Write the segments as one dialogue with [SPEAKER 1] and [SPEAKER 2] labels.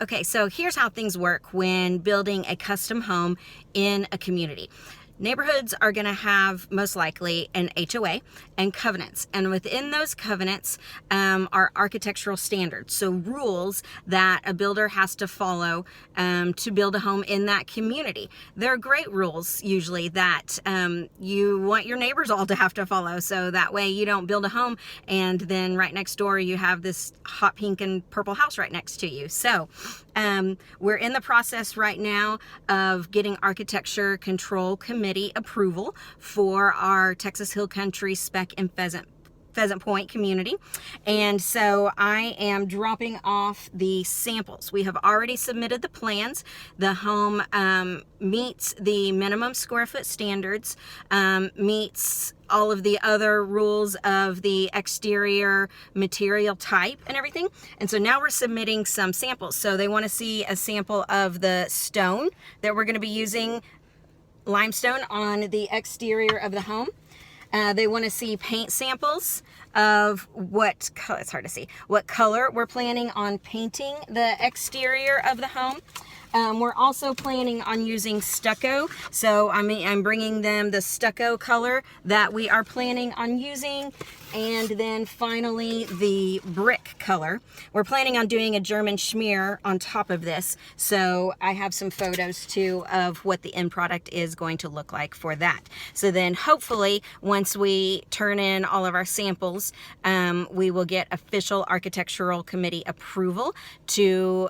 [SPEAKER 1] Okay, so here's how things work when building a custom home in a community. Neighborhoods are going to have most likely an HOA and covenants, and within those covenants are architectural standards, so rules that a builder has to follow to build a home in that community. They're great rules usually that you want your neighbors all to have to follow, so that way you don't build a home and then right next door you have this hot pink and purple house right next to you. So we're in the process right now of getting Architecture Control Committee approval for our Texas Hill Country Spec and Pheasant Point community. And so I am dropping off the samples. We have already submitted the plans. The home meets the minimum square foot standards, meets all of the other rules of the exterior material type and everything. And so now we're submitting some samples. So they want to see a sample of the stone that we're going to be using, limestone, on the exterior of the home. They want to see paint samples of what color, it's hard to see, what color we're planning on painting the exterior of the home. We're also planning on using stucco, so I'm bringing them the stucco color that we are planning on using, and then finally the brick color. We're planning on doing a German schmear on top of this, so I have some photos too of what the end product is going to look like for that. So then hopefully once we turn in all of our samples, we will get official Architectural Committee approval to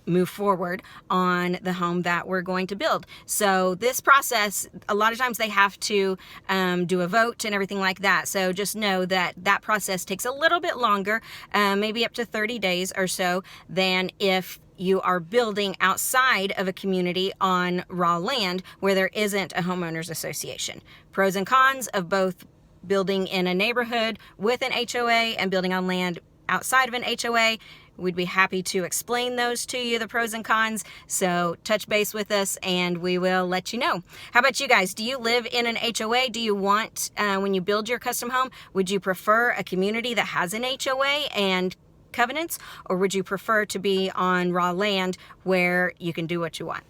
[SPEAKER 1] move forward on the home that we're going to build. So this process, a lot of times they have to do a vote and everything like that. So just know that that process takes a little bit longer, maybe up to 30 days or so, than if you are building outside of a community on raw land where there isn't a homeowners association. Pros and cons of both building in a neighborhood with an HOA and building on land outside of an HOA. We'd be happy to explain those to you, the pros and cons. So touch base with us and we will let you know. How about you guys? Do you live in an HOA? Do you want, when you build your custom home, would you prefer a community that has an HOA and covenants, or would you prefer to be on raw land where you can do what you want?